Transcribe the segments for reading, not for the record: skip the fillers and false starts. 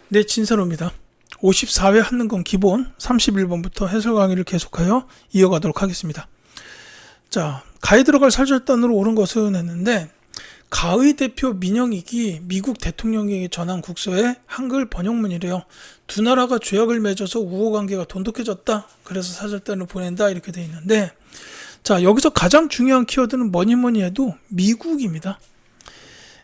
네, 진사로입니다. 54회 한능검 기본 31번부터 해설 강의를 계속하여 이어가도록 하겠습니다. 자, 가에 들어갈 사절단으로 옳은 것은 했는데, 가의 대표 민영익이 미국 대통령에게 전한 국서의 한글 번역문이래요. 두 나라가 조약을 맺어서 우호관계가 돈독해졌다. 그래서 사절단을 보낸다. 이렇게 돼 있는데, 자, 여기서 가장 중요한 키워드는 뭐니 해도 미국입니다.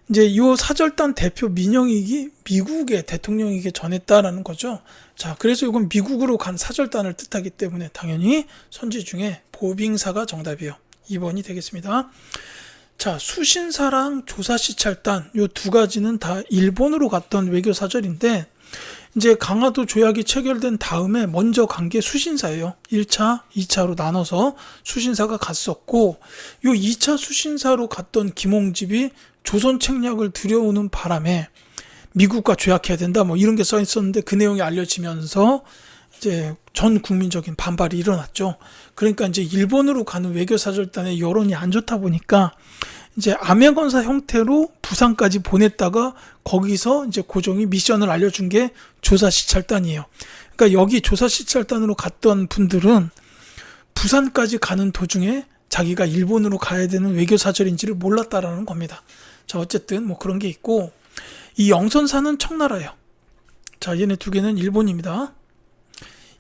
이제 이 사절단 대표 민영익이 미국의 대통령에게 전했다라는 거죠. 자, 그래서 이건 미국으로 간 사절단을 뜻하기 때문에 당연히 선지 중에 보빙사가 정답이에요. 2번이 되겠습니다. 자, 수신사랑 조사시찰단 요 두 가지는 다 일본으로 갔던 외교 사절인데, 이제 강화도 조약이 체결된 다음에 먼저 간 게 수신사예요. 1차, 2차로 나눠서 수신사가 갔었고, 요 2차 수신사로 갔던 김홍집이 조선 책략을 들여오는 바람에 미국과 조약해야 된다 뭐 이런 게 써 있었는데, 그 내용이 알려지면서 이제 전 국민적인 반발이 일어났죠. 그러니까 이제 일본으로 가는 외교사절단의 여론이 안 좋다 보니까 이제 아메건사 형태로 부산까지 보냈다가 거기서 이제 고종이 미션을 알려준 게 조사시찰단이에요. 그러니까 여기 조사시찰단으로 갔던 분들은 부산까지 가는 도중에 자기가 일본으로 가야 되는 외교사절인지를 몰랐다라는 겁니다. 자, 어쨌든 뭐 그런 게 있고, 이 영선사는 청나라예요. 자, 얘네 두 개는 일본입니다.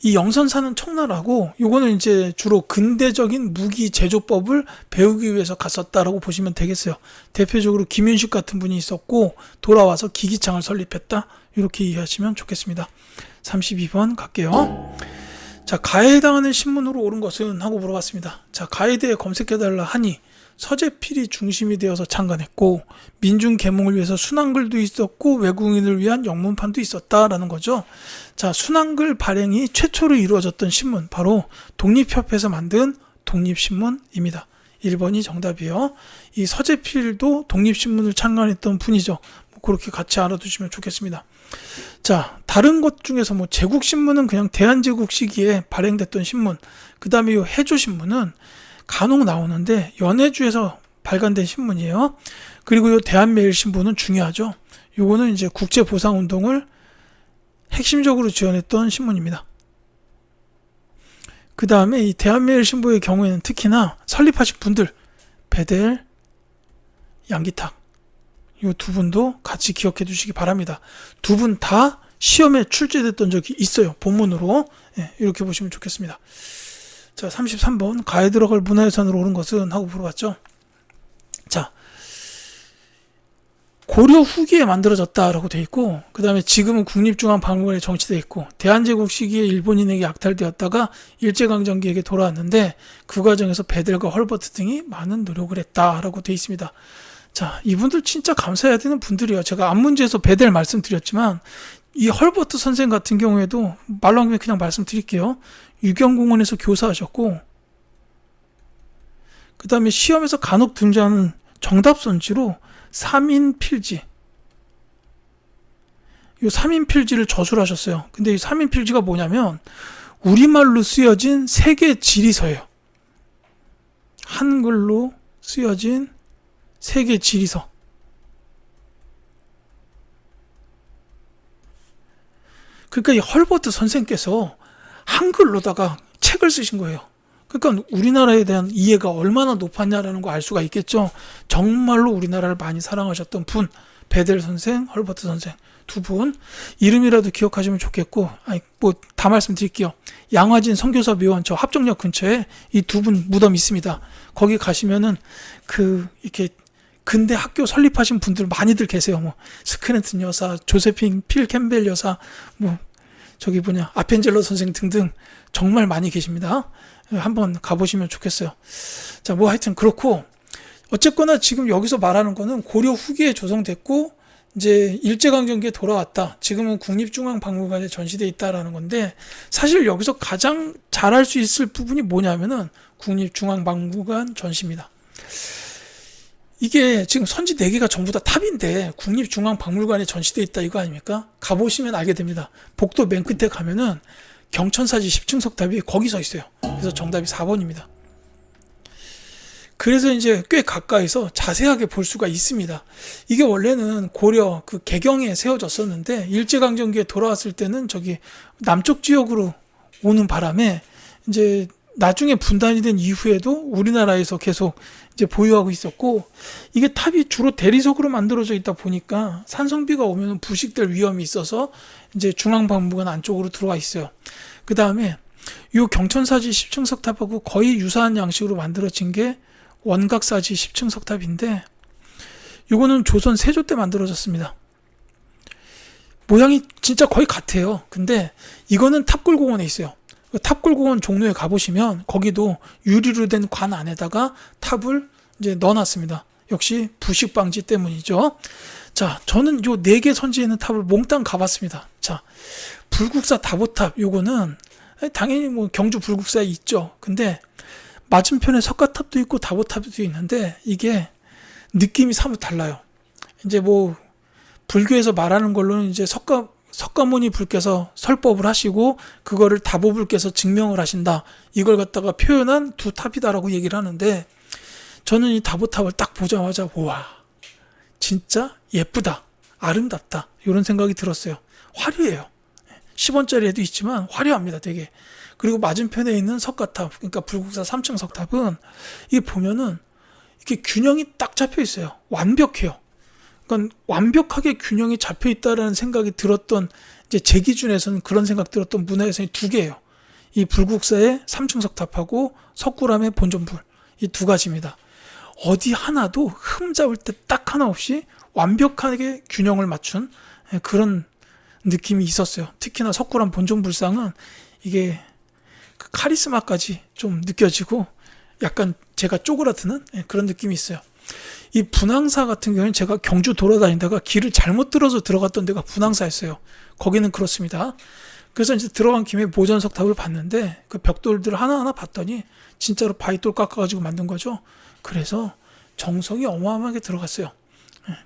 이 영선사는 청나라고, 요거는 이제 주로 근대적인 무기 제조법을 배우기 위해서 갔었다라고 보시면 되겠어요. 대표적으로 김윤식 같은 분이 있었고, 돌아와서 기기창을 설립했다. 이렇게 이해하시면 좋겠습니다. 32번 갈게요. 자, 가에 해당하는 신문으로 옳은 것은 하고 물어봤습니다. 자, 가에 대해 검색해달라 하니 서재필이 중심이 되어서 창간했고, 민중 계몽을 위해서 순한글도 있었고, 외국인을 위한 영문판도 있었다라는 거죠. 자, 순한글 발행이 최초로 이루어졌던 신문, 바로 독립협회에서 만든 독립신문입니다. 1번이 정답이에요. 이 서재필도 독립신문을 창간했던 분이죠. 뭐 그렇게 같이 알아두시면 좋겠습니다. 자, 다른 것 중에서 뭐 제국신문은 그냥 대한제국 시기에 발행됐던 신문, 그 다음에 이 해조신문은 간혹 나오는데 연해주에서 발간된 신문이에요. 그리고 이 대한매일신보는 중요하죠. 요거는 이제 국제보상운동을 핵심적으로 지원했던 신문입니다. 그 다음에 이 대한매일신보의 경우에는 특히나 설립하신 분들, 배델, 양기탁, 이 두 분도 같이 기억해 두시기 바랍니다. 두 분 다 시험에 출제됐던 적이 있어요. 본문으로. 네, 이렇게 보시면 좋겠습니다. 자, 33번 가에 들어갈 문화유산으로 옳은 것은 하고 물어봤죠. 자, 고려 후기에 만들어졌다라고 돼 있고, 그 다음에 지금은 국립중앙박물관에 정치돼 있고, 대한제국 시기에 일본인에게 약탈되었다가 일제강점기에게 돌아왔는데 그 과정에서 베델과 헐버트 등이 많은 노력을 했다라고 돼 있습니다. 자, 이분들 진짜 감사해야 되는 분들이에요. 제가 앞문제에서 베델 말씀드렸지만 이 헐버트 선생 같은 경우에도 말로 한 김에 그냥 말씀드릴게요. 유경공원에서 교사하셨고, 그 다음에 시험에서 간혹 등장하는 정답선지로 3인 필지, 이 3인 필지를 저술하셨어요. 근데 이 3인 필지가 뭐냐면 우리말로 쓰여진 세계 지리서예요. 한글로 쓰여진 세계 지리서. 그러니까 이 헐버트 선생께서 한글로다가 책을 쓰신 거예요. 그러니까 우리나라에 대한 이해가 얼마나 높았냐라는 거 알 수가 있겠죠. 정말로 우리나라를 많이 사랑하셨던 분, 베델 선생, 헐버트 선생 두 분 이름이라도 기억하시면 좋겠고, 뭐 다 말씀드릴게요. 양화진 선교사 묘원 저 합정역 근처에 이 두 분 무덤 있습니다. 거기 가시면은 이렇게 근대 학교 설립하신 분들 많이들 계세요. 뭐 스크랜튼 여사, 조세핀 필 캠벨 여사, 뭐 아펜젤러 선생 등등 정말 많이 계십니다. 한번 가보시면 좋겠어요. 자, 뭐 하여튼 그렇고, 어쨌거나 지금 여기서 말하는 거는 고려 후기에 조성됐고 이제 일제강점기에 돌아왔다. 지금은 국립중앙박물관에 전시돼 있다라는 건데, 사실 여기서 가장 잘할 수 있을 부분이 뭐냐면은 국립중앙박물관 전시입니다. 이게 지금 선지 4개가 전부 다 탑인데 국립중앙박물관에 전시돼 있다 이거 아닙니까? 가보시면 알게 됩니다. 복도 맨 끝에 가면은 경천사지 10층석 탑이 거기 서 있어요. 그래서 정답이 4번입니다. 그래서 이제 꽤 가까이서 자세하게 볼 수가 있습니다. 이게 원래는 고려 그 개경에 세워졌었는데 일제강점기에 돌아왔을 때는 저기 남쪽 지역으로 오는 바람에 이제 나중에 분단이 된 이후에도 우리나라에서 계속 이제 보유하고 있었고, 이게 탑이 주로 대리석으로 만들어져 있다 보니까 산성비가 오면 부식될 위험이 있어서 이제 중앙박물관 안쪽으로 들어와 있어요. 그 다음에 이 경천사지 10층 석탑하고 거의 유사한 양식으로 만들어진 게 원각사지 10층 석탑인데, 이거는 조선 세조 때 만들어졌습니다. 모양이 진짜 거의 같아요. 근데 이거는 탑골공원에 있어요. 탑골공원 종로에 가보시면 거기도 유리로 된 관 안에다가 탑을 이제 넣어놨습니다. 역시 부식 방지 때문이죠. 자, 저는 요 4개 선지에 있는 탑을 몽땅 가봤습니다. 자, 불국사 다보탑, 요거는 당연히 뭐 경주 불국사에 있죠. 근데 맞은편에 석가탑도 있고 다보탑도 있는데 이게 느낌이 사뭇 달라요. 이제 뭐 불교에서 말하는 걸로는 이제 석가모니 불께서 설법을 하시고 그거를 다보불께서 증명을 하신다, 이걸 갖다가 표현한 두 탑이다라고 얘기를 하는데, 저는 이 다보탑을 딱 보자마자 와, 진짜 예쁘다, 아름답다, 이런 생각이 들었어요. 화려해요. 10원짜리에도 있지만 화려합니다, 되게. 그리고 맞은편에 있는 석가탑, 그러니까 불국사 3층 석탑은 이게 보면은 이렇게 균형이 딱 잡혀 있어요. 완벽해요. 그러니까 완벽하게 균형이 잡혀 있다라는 생각이 들었던, 이제 제 기준에서는 그런 생각 들었던 문화유산이 2개예요. 이 불국사의 3층 석탑하고 석굴암의 본전불, 이 2가지입니다. 어디 하나도 흠잡을 때 딱 하나 없이 완벽하게 균형을 맞춘 그런 느낌이 있었어요. 특히나 석굴암 본전불상은 이게 그 카리스마까지 좀 느껴지고 약간 제가 쪼그라드는 그런 느낌이 있어요. 이 분황사 같은 경우는 제가 경주 돌아다니다가 길을 잘못 들어서 들어갔던 데가 분황사였어요. 거기는 그렇습니다. 그래서 이제 들어간 김에 보전석탑을 봤는데 그 벽돌들을 하나하나 봤더니 진짜로 바위돌 깎아가지고 만든 거죠. 그래서 정성이 어마어마하게 들어갔어요.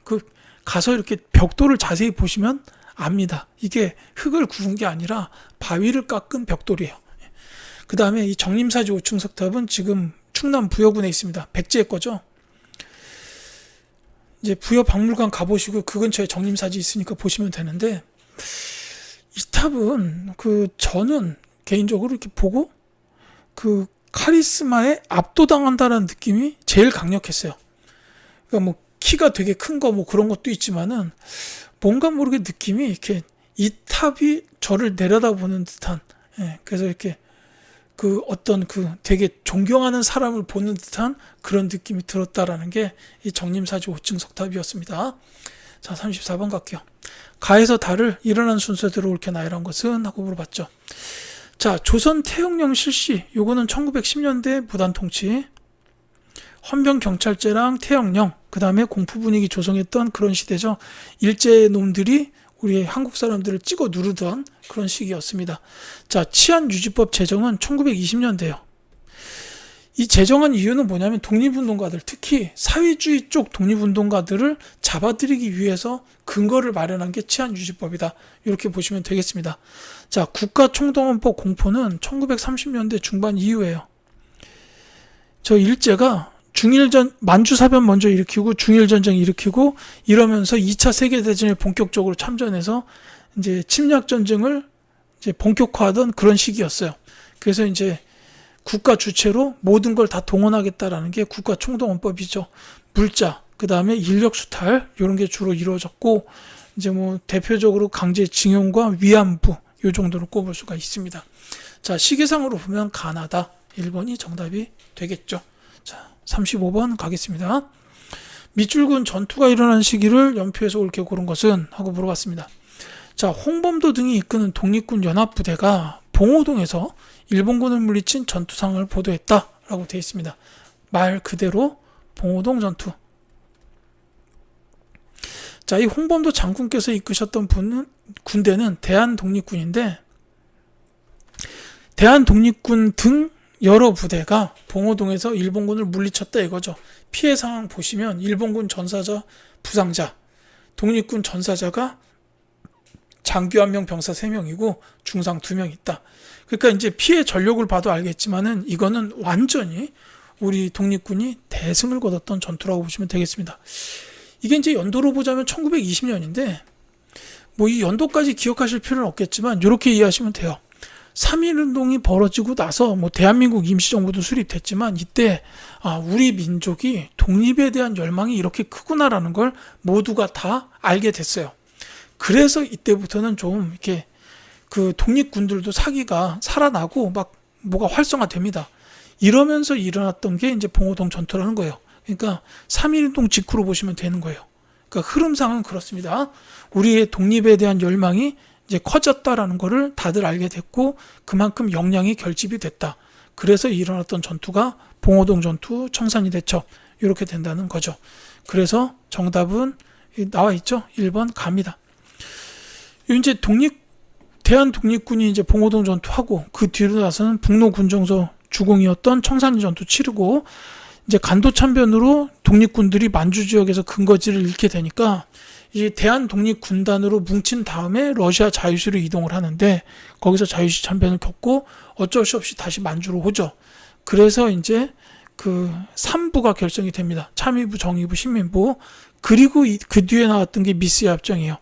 그 가서 이렇게 벽돌을 자세히 보시면 압니다. 이게 흙을 구운 게 아니라 바위를 깎은 벽돌이에요. 그 다음에 이 정림사지 5층 석탑은 지금 충남 부여군에 있습니다. 백제의 거죠. 이제 부여박물관 가보시고 그 근처에 정림사지 있으니까 보시면 되는데, 이 탑은 저는 개인적으로 이렇게 보고 그 카리스마에 압도당한다는 느낌이 제일 강력했어요. 그러니까 뭐 키가 되게 큰 거 뭐 그런 것도 있지만은 뭔가 모르게 느낌이 이렇게 이 탑이 저를 내려다보는 듯한, 그래서 이렇게 그 어떤 그 되게 존경하는 사람을 보는 듯한 그런 느낌이 들었다라는 게 이 정림사지 5층 석탑이었습니다. 자, 34번 갈게요. 가에서 달을 일어난 순서대로 옳게 나열한 것은? 하고 물어봤죠. 자, 조선 태영령 실시, 요거는 1910년대 무단 통치, 헌병 경찰제랑 태영령, 그 다음에 공포 분위기 조성했던 그런 시대죠. 일제 놈들이 우리 한국 사람들을 찍어 누르던 그런 시기였습니다. 자, 치안유지법 제정은 1920년대예요. 이 제정한 이유는 뭐냐면 독립운동가들, 특히 사회주의 쪽 독립운동가들을 잡아들이기 위해서 근거를 마련한 게 치안유지법이다, 이렇게 보시면 되겠습니다. 자, 국가총동원법 공포는 1930년대 중반 이후에요. 저 일제가 만주사변 먼저 일으키고 중일전쟁 일으키고 이러면서 2차 세계대전에 본격적으로 참전해서 이제 침략전쟁을 이제 본격화하던 그런 시기였어요. 그래서 이제 국가 주체로 모든 걸 다 동원하겠다라는 게 국가총동원법이죠. 물자, 그 다음에 인력수탈, 이런 게 주로 이루어졌고, 이제 뭐 대표적으로 강제징용과 위안부, 이 정도로 꼽을 수가 있습니다. 자, 시계상으로 보면 가나다, 1번이 정답이 되겠죠. 자, 35번 가겠습니다. 밑줄근 전투가 일어난 시기를 연표해서 옳게 고른 것은? 하고 물어봤습니다. 자, 홍범도 등이 이끄는 독립군 연합부대가 봉오동에서 일본군을 물리친 전투상을 보도했다라고 되어 있습니다. 말 그대로 봉오동 전투. 자, 이 홍범도 장군께서 이끄셨던 군대는 대한독립군인데, 대한독립군 등 여러 부대가 봉오동에서 일본군을 물리쳤다 이거죠. 피해 상황 보시면 일본군 전사자, 부상자, 독립군 전사자가 장교 1명, 병사 3명이고 중상 2명 있다. 그러니까 이제 피해 전력을 봐도 알겠지만은 이거는 완전히 우리 독립군이 대승을 거뒀던 전투라고 보시면 되겠습니다. 이게 이제 연도로 보자면 1920년인데 뭐 이 연도까지 기억하실 필요는 없겠지만 이렇게 이해하시면 돼요. 3.1운동이 벌어지고 나서 뭐 대한민국 임시정부도 수립됐지만 이때 우리 민족이 독립에 대한 열망이 이렇게 크구나라는 걸 모두가 다 알게 됐어요. 그래서 이때부터는 좀 이렇게 그 독립군들도 사기가 살아나고 막 뭐가 활성화됩니다. 이러면서 일어났던 게 이제 봉오동 전투라는 거예요. 그러니까 3.1운동 직후로 보시면 되는 거예요. 그러니까 흐름상은 그렇습니다. 우리의 독립에 대한 열망이 이제 커졌다라는 거를 다들 알게 됐고 그만큼 역량이 결집이 됐다. 그래서 일어났던 전투가 봉오동 전투, 청산리 대첩 이렇게 된다는 거죠. 그래서 정답은 나와 있죠. 1번 갑니다. 이제 대한독립군이 이제 봉오동 전투하고 그 뒤로 나서는 북로군정소 주공이었던 청산리 전투 치르고 이제 간도참변으로 독립군들이 만주 지역에서 근거지를 잃게 되니까 이제 대한독립군단으로 뭉친 다음에 러시아 자유시로 이동을 하는데 거기서 자유시 참변을 겪고 어쩔 수 없이 다시 만주로 오죠. 그래서 이제 그 3부가 결성이 됩니다. 참의부, 정의부, 신민부. 그리고 그 뒤에 나왔던 게 미스의 협정이에요.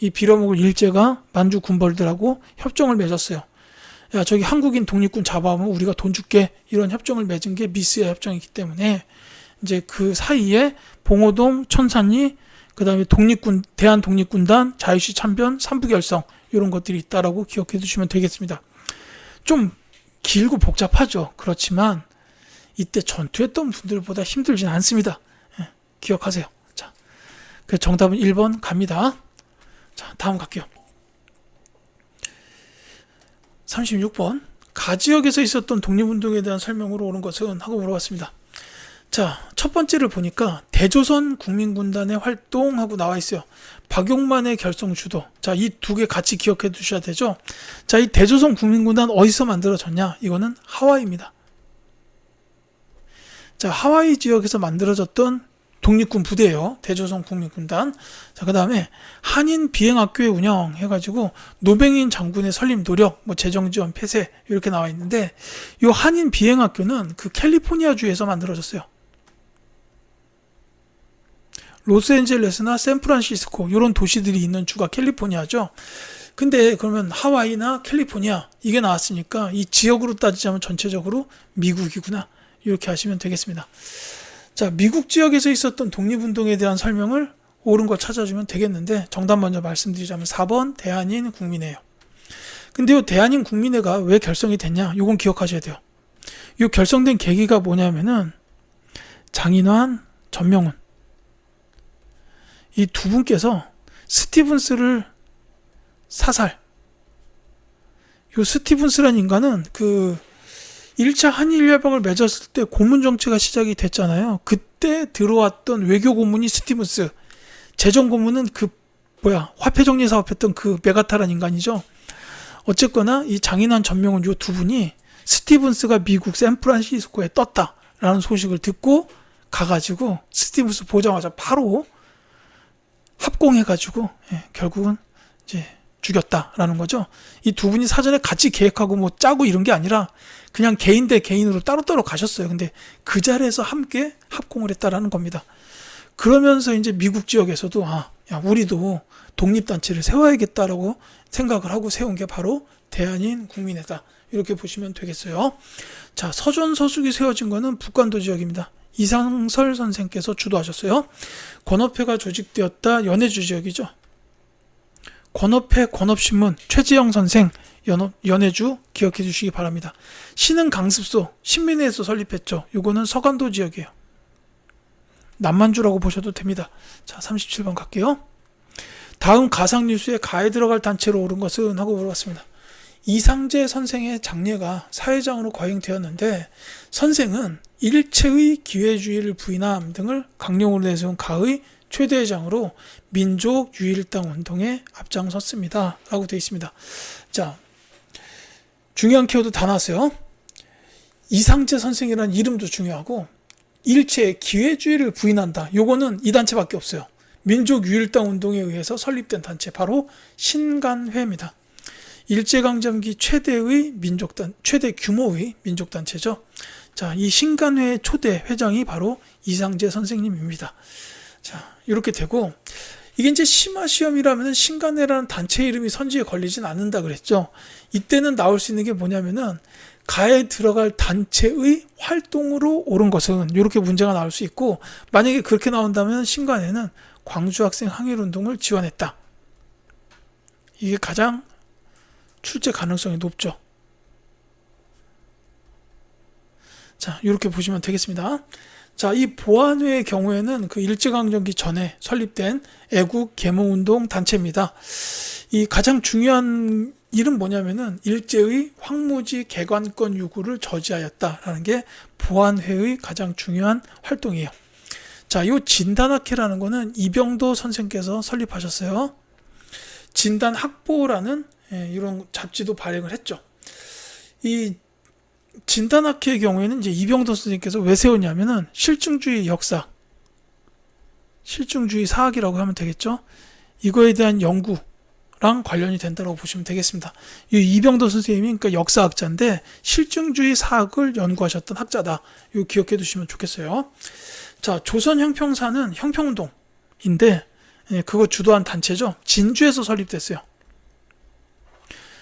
이 빌어먹을 일제가 만주 군벌들하고 협정을 맺었어요. 야, 저기 한국인 독립군 잡아오면 우리가 돈 줄게. 이런 협정을 맺은 게 미스의 협정이기 때문에 이제 그 사이에 봉오동, 천산리, 그 다음에 대한독립군단, 자유시 참변, 3부 결성 이런 것들이 있다라고 기억해 두시면 되겠습니다. 좀 길고 복잡하죠. 그렇지만 이때 전투했던 분들보다 힘들진 않습니다. 기억하세요. 자, 그 정답은 1번 갑니다. 자, 다음 갈게요. 36번. 가지역에서 있었던 독립운동에 대한 설명으로 오는 것은 하고 물어봤습니다. 자, 첫 번째를 보니까 대조선 국민군단의 활동하고 나와 있어요. 박용만의 결성 주도. 자, 이 두 개 같이 기억해 두셔야 되죠. 자, 이 대조선 국민군단 어디서 만들어졌냐? 이거는 하와이입니다. 자, 하와이 지역에서 만들어졌던 독립군 부대예요. 대조선 국민군단. 자, 그 다음에 한인 비행학교의 운영해가지고 노병인 장군의 설립 노력, 뭐 재정지원 폐쇄 이렇게 나와 있는데 이 한인 비행학교는 그 캘리포니아주에서 만들어졌어요. 로스앤젤레스나 샌프란시스코 이런 도시들이 있는 주가 캘리포니아죠. 근데 그러면 하와이나 캘리포니아 이게 나왔으니까 이 지역으로 따지자면 전체적으로 미국이구나 이렇게 하시면 되겠습니다. 자, 미국 지역에서 있었던 독립운동에 대한 설명을 옳은 거 찾아주면 되겠는데 정답 먼저 말씀드리자면 4번 대한인 국민회예요. 근데 이 대한인 국민회가 왜 결성이 됐냐? 이건 기억하셔야 돼요. 이 결성된 계기가 뭐냐면은 장인환, 전명훈 이 두 분께서 스티븐스를 사살. 이 스티븐스라는 인간은 그 1차 한일협약을 맺었을 때 고문 정치가 시작이 됐잖아요. 그때 들어왔던 외교 고문이 스티븐스, 재정 고문은 화폐 정리 사업했던 그 메가타란 인간이죠. 어쨌거나 이 장인환, 전명훈 이 두 분이 스티븐스가 미국 샌프란시스코에 떴다라는 소식을 듣고 가가지고 스티븐스 보자마자 바로 합공해가지고 결국은 이제 죽였다라는 거죠. 이 두 분이 사전에 같이 계획하고 뭐 짜고 이런 게 아니라 그냥 개인 대 개인으로 따로따로 가셨어요. 근데 그 자리에서 함께 합공을 했다라는 겁니다. 그러면서 이제 미국 지역에서도 야, 우리도 독립단체를 세워야겠다라고 생각을 하고 세운 게 바로 대한인 국민회다. 이렇게 보시면 되겠어요. 자, 서존서숙이 세워진 거는 북간도 지역입니다. 이상설 선생께서 주도하셨어요. 권업회가 조직되었다. 연해주 지역이죠. 권업회, 권업신문, 최지영 선생, 연해주 기억해 주시기 바랍니다. 신흥 강습소, 신민회에서 설립했죠. 요거는 서간도 지역이에요. 남만주라고 보셔도 됩니다. 자, 37번 갈게요. 다음 가상뉴스에 가에 들어갈 단체로 오른 것은 하고 물어봤습니다. 이상재 선생의 장례가 사회장으로 거행되었는데 선생은 일체의 기회주의를 부인함 등을 강령으로 내세운 가의 최대회장으로 민족 유일당 운동에 앞장섰습니다. 라고 되어 있습니다. 자, 중요한 키워드 다 나왔어요. 이상재 선생이라는 이름도 중요하고 일체의 기회주의를 부인한다. 요거는 이 단체밖에 없어요. 민족 유일당 운동에 의해서 설립된 단체 바로 신간회입니다. 일제강점기 최대 규모의 민족단체죠. 자, 이 신간회 초대 회장이 바로 이상재 선생님입니다. 자, 이렇게 되고, 이게 이제 심화 시험이라면 신간회라는 단체 이름이 선지에 걸리진 않는다 그랬죠. 이때는 나올 수 있는 게 뭐냐면은 가에 들어갈 단체의 활동으로 옳은 것은 이렇게 문제가 나올 수 있고, 만약에 그렇게 나온다면 신간회는 광주 학생 항일운동을 지원했다. 이게 가장 출제 가능성이 높죠. 자, 이렇게 보시면 되겠습니다. 자, 이 보안회의 경우에는 그 일제강점기 전에 설립된 애국 계몽운동 단체입니다. 이 가장 중요한 일은 뭐냐면은 일제의 황무지 개관권 요구를 저지하였다라는 게 보안회의 가장 중요한 활동이에요. 자, 이 진단학회라는 거는 이병도 선생께서 설립하셨어요. 진단학보라는 이런 잡지도 발행을 했죠. 이 진단학회의 경우에는 이제 이병도 선생님께서 왜 세웠냐면은 실증주의 역사, 실증주의 사학이라고 하면 되겠죠. 이거에 대한 연구랑 관련이 된다고 보시면 되겠습니다. 이 이병도 선생님이 그러니까 역사학자인데 실증주의 사학을 연구하셨던 학자다. 이거 기억해 두시면 좋겠어요. 자, 조선형평사는 형평운동인데 그거 주도한 단체죠. 진주에서 설립됐어요.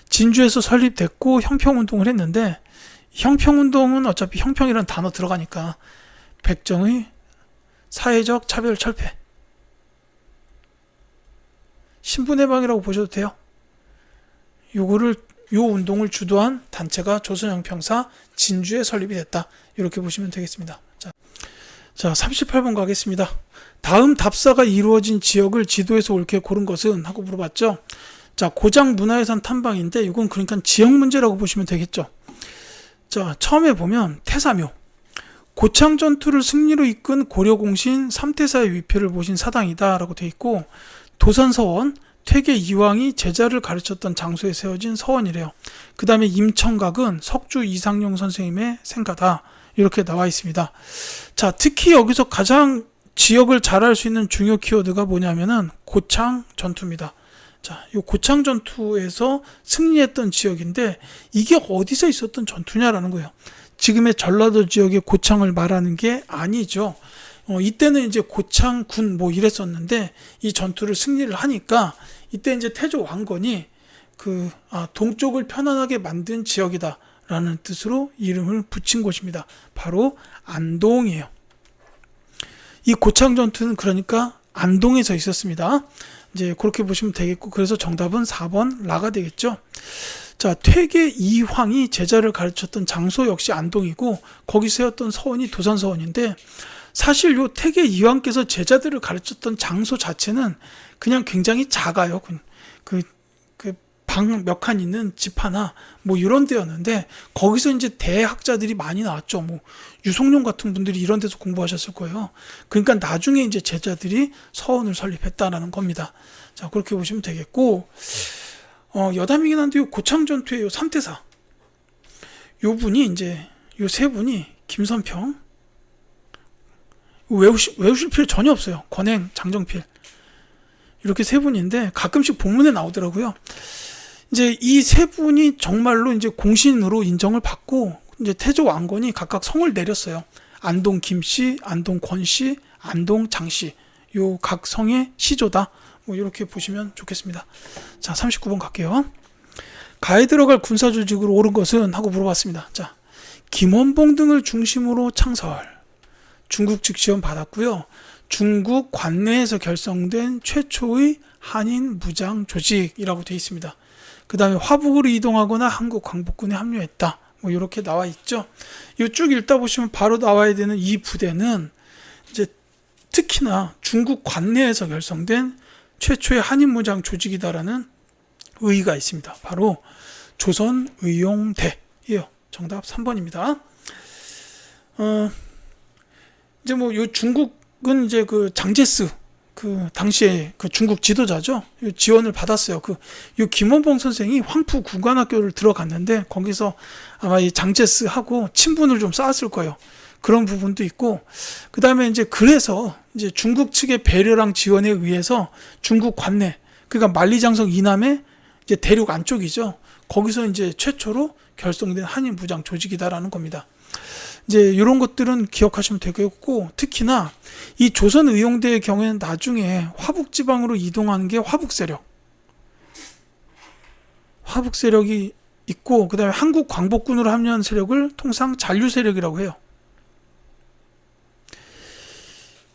진주에서 설립됐고 형평운동을 했는데, 형평운동은 어차피 형평이라는 단어 들어가니까 백정의 사회적 차별 철폐, 신분해방이라고 보셔도 돼요. 요 운동을 주도한 단체가 조선형평사 진주에 설립이 됐다. 이렇게 보시면 되겠습니다. 자, 38번 가겠습니다. 다음 답사가 이루어진 지역을 지도에서 옳게 고른 것은? 하고 물어봤죠. 자, 고장 문화유산 탐방인데 이건 그러니까 지역 문제라고 보시면 되겠죠. 자, 처음에 보면 태사묘, 고창 전투를 승리로 이끈 고려공신 삼태사의 위패를 모신 사당이다 라고 되어 있고, 도산서원, 퇴계 이황이 제자를 가르쳤던 장소에 세워진 서원이래요. 그 다음에 임청각은 석주 이상용 선생님의 생가다, 이렇게 나와 있습니다. 자, 특히 여기서 가장 지역을 잘 알 수 있는 중요 키워드가 뭐냐면은 고창 전투입니다. 자, 이 고창 전투에서 승리했던 지역인데 이게 어디서 있었던 전투냐라는 거예요. 지금의 전라도 지역의 고창을 말하는 게 아니죠. 이때는 이제 고창군 뭐 이랬었는데 이 전투를 승리를 하니까 이때 이제 태조 왕건이 동쪽을 편안하게 만든 지역이다라는 뜻으로 이름을 붙인 곳입니다. 바로 안동이에요. 이 고창 전투는 그러니까 안동에서 있었습니다. 이제 그렇게 보시면 되겠고, 그래서 정답은 4번 라가 되겠죠. 자, 퇴계 이황이 제자를 가르쳤던 장소 역시 안동이고, 거기 세웠던 서원이 도산서원인데, 사실 요 퇴계 이황께서 제자들을 가르쳤던 장소 자체는 그냥 굉장히 작아요. 방 몇 칸 있는 집 하나 뭐 이런 데였는데, 거기서 이제 대학자들이 많이 나왔죠. 뭐 유송룡 같은 분들이 이런 데서 공부하셨을 거예요. 그러니까 나중에 이제 제자들이 서원을 설립했다라는 겁니다. 자, 그렇게 보시면 되겠고, 여담이긴 한데 요 고창 전투의 요 삼태사, 요 분이 이제 요 세 분이 김선평, 외우실 필요 전혀 없어요. 권행, 장정필, 이렇게 세 분인데 가끔씩 본문에 나오더라고요. 이제 이 세 분이 정말로 이제 공신으로 인정을 받고 이제 태조 왕건이 각각 성을 내렸어요. 안동 김씨, 안동 권씨, 안동 장씨, 요 각 성의 시조다. 뭐 이렇게 보시면 좋겠습니다. 자, 39번 갈게요. 가에 들어갈 군사 조직으로 옳은 것은? 하고 물어봤습니다. 자, 김원봉 등을 중심으로 창설, 중국 즉 지원 받았고요. 중국 관내에서 결성된 최초의 한인 무장 조직이라고 되어 있습니다. 그 다음에 화북으로 이동하거나 한국 광복군에 합류했다. 뭐 이렇게 나와 있죠. 이 쭉 읽다 보시면 바로 나와야 되는 이 부대는 이제 특히나 중국 관내에서 결성된 최초의 한인 무장 조직이다라는 의의가 있습니다. 바로 조선의용대예요. 정답 3번입니다. 이제 뭐 요 중국은 이제 그 장제스, 그 당시에 그 중국 지도자죠. 지원을 받았어요. 요 김원봉 선생이 황푸 국관학교를 들어갔는데 거기서 아마 이 장제스하고 친분을 좀 쌓았을 거예요. 그런 부분도 있고, 그 다음에 이제 그래서 이제 중국 측의 배려랑 지원에 의해서 중국 관내, 그러니까 만리장성 이남의 이제 대륙 안쪽이죠. 거기서 이제 최초로 결성된 한인 무장 조직이다라는 겁니다. 이제 이런 것들은 기억하시면 되겠고, 특히나 이 조선의용대의 경우에는 나중에 화북지방으로 이동하는 게 화북 세력이 있고, 그 다음에 한국 광복군으로 합류한 세력을 통상 잔류 세력이라고 해요.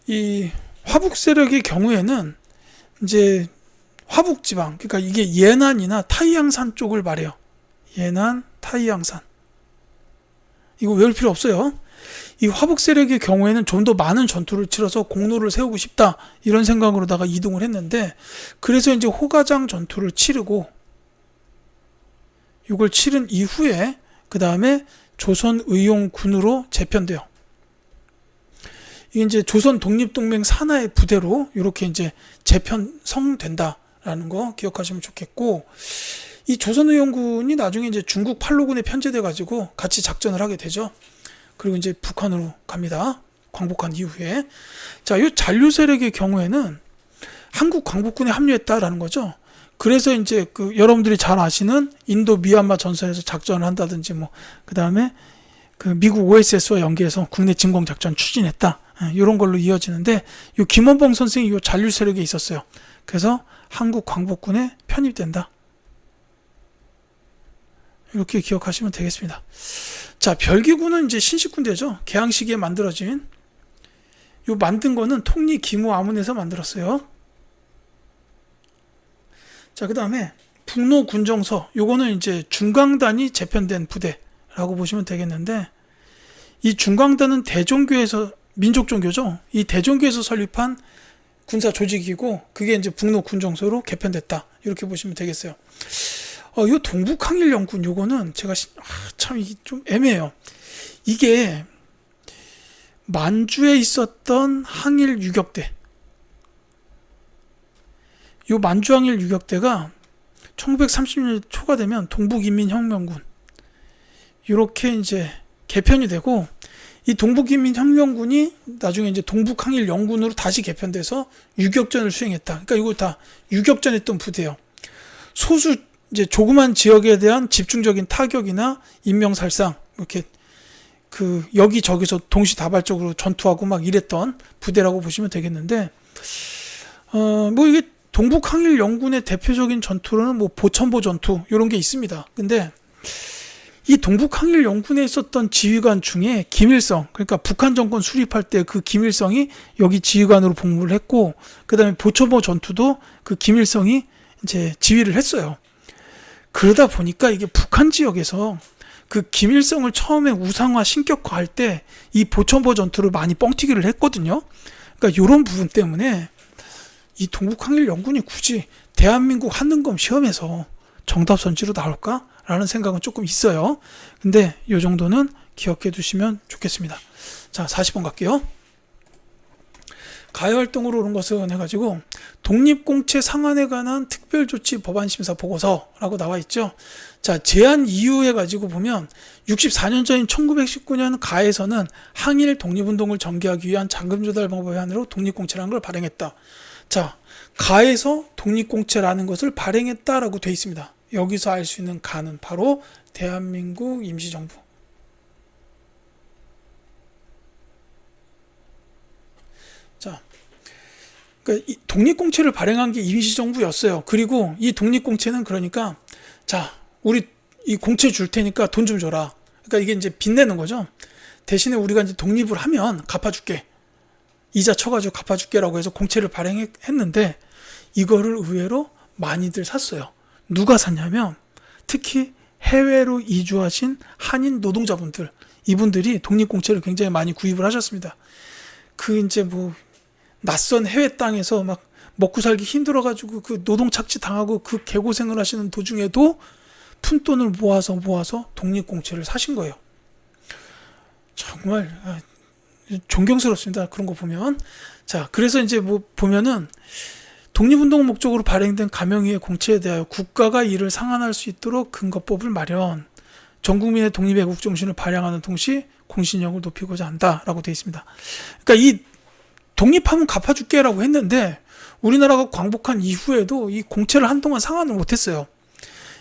이 화북 세력의 경우에는 이제 화북지방, 그러니까 이게 예난이나 타이양산 쪽을 말해요. 예난, 타이양산. 이거 외울 필요 없어요. 이 화북 세력의 경우에는 좀 더 많은 전투를 치러서 공로를 세우고 싶다, 이런 생각으로다가 이동을 했는데, 그래서 이제 호가장 전투를 치르고, 이걸 치른 이후에 그 다음에 조선의용군으로 재편돼요. 이게 이제 조선 독립동맹 산하의 부대로 이렇게 이제 재편성된다라는 거 기억하시면 좋겠고, 이 조선의용군이 나중에 이제 중국 팔로군에 편제돼 가지고 같이 작전을 하게 되죠. 그리고 이제 북한으로 갑니다. 광복한 이후에. 자, 이 잔류 세력의 경우에는 한국 광복군에 합류했다라는 거죠. 그래서 이제 그 여러분들이 잘 아시는 인도 미얀마 전선에서 작전을 한다든지, 뭐 그 다음에 그 미국 OSS와 연계해서 국내 진공 작전 추진했다, 이런 걸로 이어지는데, 이 김원봉 선생이 이 잔류 세력에 있었어요. 그래서 한국 광복군에 편입된다, 이렇게 기억하시면 되겠습니다. 자, 별기군은 이제 신식군대죠. 개항시기에 만들어진, 요 만든 거는 통리 기무 아문에서 만들었어요. 자, 그 다음에 북로 군정서, 요거는 이제 중강단이 재편된 부대라고 보시면 되겠는데, 이 중강단은 대종교에서, 민족종교죠. 이 대종교에서 설립한 군사 조직이고, 그게 이제 북로 군정서로 개편됐다, 이렇게 보시면 되겠어요. 요 동북항일연군, 요거는 제가 참 이게 좀 애매해요. 이게 만주에 있었던 항일 유격대, 요 만주항일 유격대가 1930년 초가 되면 동북인민혁명군, 이렇게 이제 개편이 되고, 이 동북인민혁명군이 나중에 이제 동북항일연군으로 다시 개편돼서 유격전을 수행했다. 그러니까 이거 다 유격전했던 부대예요. 소수 이제 조그만 지역에 대한 집중적인 타격이나 인명살상, 이렇게 그 여기저기서 동시다발적으로 전투하고 막 이랬던 부대라고 보시면 되겠는데, 뭐 이게 동북항일연군의 대표적인 전투로는 뭐 보천보 전투, 이런 게 있습니다. 근데 이 동북항일연군에 있었던 지휘관 중에 김일성, 그러니까 북한 정권 수립할 때 그 김일성이 여기 지휘관으로 복무를 했고, 그 다음에 보천보 전투도 그 김일성이 이제 지휘를 했어요. 그러다 보니까 이게 북한 지역에서 그 김일성을 처음에 우상화, 신격화할 때 이 보천보 전투를 많이 뻥튀기를 했거든요. 그러니까 이런 부분 때문에 이 동북항일연군이 굳이 대한민국 한능검 시험에서 정답 선지로 나올까? 라는 생각은 조금 있어요. 근데 이 정도는 기억해 두시면 좋겠습니다. 자, 40번 갈게요. 가해활동으로 오른 것은 해가지고 독립공채 상한에 관한 특별조치 법안심사 보고서라고 나와 있죠. 자, 제안 이유 해가지고 보면 64년 전인 1919년 가해에서는 항일 독립운동을 전개하기 위한 자금조달 방법의 하나로 독립공채라는 걸 발행했다. 자, 가에서 독립공채라는 것을 발행했다라고 되어 있습니다. 여기서 알 수 있는 가는 바로 대한민국 임시정부. 자, 그러니까 이 독립공채를 발행한 게 임시정부였어요. 그리고 이 독립공채는 그러니까, 자, 우리 이 공채 줄 테니까 돈 좀 줘라. 그러니까 이게 이제 빚내는 거죠. 대신에 우리가 이제 독립을 하면 갚아줄게. 이자 쳐가지고 갚아줄게라고 해서 공채를 발행했는데, 이거를 의외로 많이들 샀어요. 누가 샀냐면 특히 해외로 이주하신 한인 노동자분들, 이분들이 독립공채를 굉장히 많이 구입을 하셨습니다. 그 이제 뭐 낯선 해외 땅에서 막 먹고 살기 힘들어가지고 그 노동 착취 당하고 그 개고생을 하시는 도중에도 푼돈을 모아서 독립공채를 사신 거예요. 정말 존경스럽습니다. 그런 거 보면. 자, 그래서 이제 뭐 보면은 독립운동 목적으로 발행된 가명의의 공채에 대하여 국가가 이를 상환할 수 있도록 근거법을 마련, 전국민의 독립애국 정신을 발양하는 동시에 공신력을 높이고자 한다라고 되어 있습니다. 그러니까 이 독립하면 갚아줄게라고 했는데 우리나라가 광복한 이후에도 이 공채를 한동안 상환을 못했어요.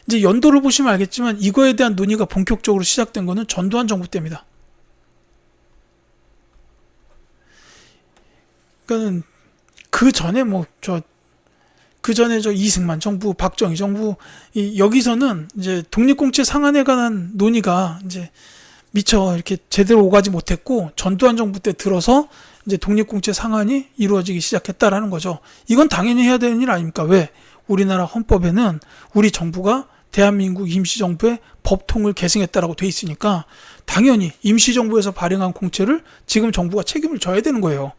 이제 연도를 보시면 알겠지만 이거에 대한 논의가 본격적으로 시작된 거는 전두환 정부 때입니다. 그러니까는 그 전에 그 전에 이승만 정부, 박정희 정부, 여기서는 이제 독립공채 상한에 관한 논의가 이제 미처 이렇게 제대로 오가지 못했고, 전두환 정부 때 들어서 이제 독립공채 상한이 이루어지기 시작했다라는 거죠. 이건 당연히 해야 되는 일 아닙니까? 왜? 우리나라 헌법에는 우리 정부가 대한민국 임시정부의 법통을 계승했다라고 돼 있으니까 당연히 임시정부에서 발행한 공채를 지금 정부가 책임을 져야 되는 거예요.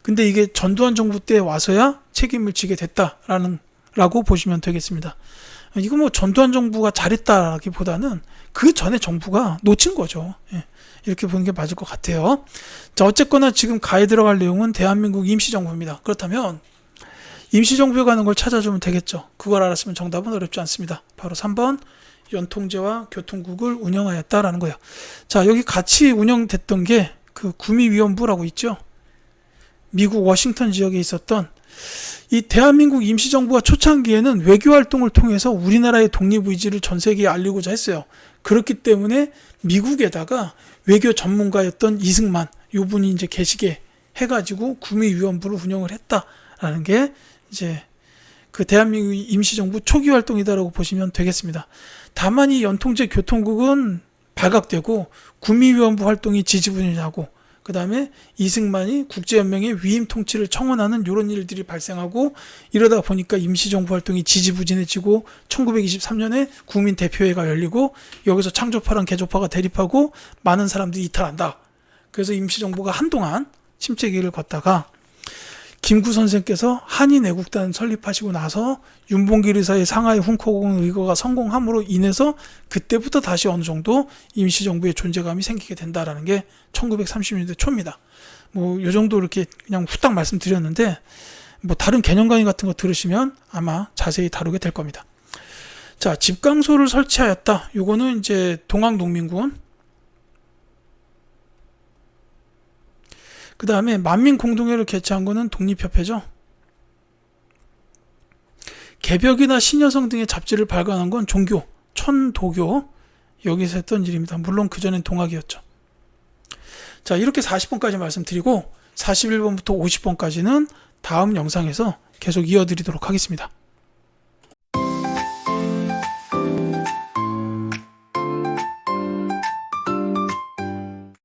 근데 이게 전두환 정부 때 와서야 책임을 지게 됐다라고 보시면 되겠습니다. 이거 전두환 정부가 잘했다라기보다는 그 전에 정부가 놓친 거죠. 이렇게 보는 게 맞을 것 같아요. 자, 어쨌거나 지금 가에 들어갈 내용은 대한민국 임시정부입니다. 그렇다면 임시정부에 가는 걸 찾아주면 되겠죠. 그걸 알았으면 정답은 어렵지 않습니다. 바로 3번 연통제와 교통국을 운영하였다라는 거예요. 자, 여기 같이 운영됐던 게 그 구미위원부라고 있죠. 미국 워싱턴 지역에 있었던 이 대한민국 임시정부가 초창기에는 외교활동을 통해서 우리나라의 독립의지를 전 세계에 알리고자 했어요. 그렇기 때문에 미국에다가 외교 전문가였던 이승만, 요 분이 이제 계시게 해가지고 구미위원부를 운영을 했다라는 게 이제 그 대한민국 임시정부 초기 활동이다라고 보시면 되겠습니다. 다만 이 연통제 교통국은 발각되고 구미위원부 활동이 지지분이하고, 그 다음에 이승만이 국제연맹의 위임 통치를 청원하는 이런 일들이 발생하고, 이러다 보니까 임시정부 활동이 지지부진해지고 1923년에 국민대표회가 열리고 여기서 창조파랑 개조파가 대립하고 많은 사람들이 이탈한다. 그래서 임시정부가 한동안 침체기를 걷다가 김구 선생께서 한인애국단 설립하시고 나서 윤봉길 의사의 상하이 훈커공 의거가 성공함으로 인해서 그때부터 다시 어느 정도 임시정부의 존재감이 생기게 된다라는 게 1930년대 초입니다. 요 정도 이렇게 그냥 후딱 말씀드렸는데, 다른 개념 강의 같은 거 들으시면 아마 자세히 다루게 될 겁니다. 자, 집강소를 설치하였다. 요거는 이제 동학농민군. 그 다음에 만민공동회를 개최한 거는 독립협회죠. 개벽이나 신여성 등의 잡지를 발간한 건 종교, 천도교, 여기서 했던 일입니다. 물론 그전엔 동학이었죠. 자, 이렇게 40번까지 말씀드리고 41번부터 50번까지는 다음 영상에서 계속 이어드리도록 하겠습니다.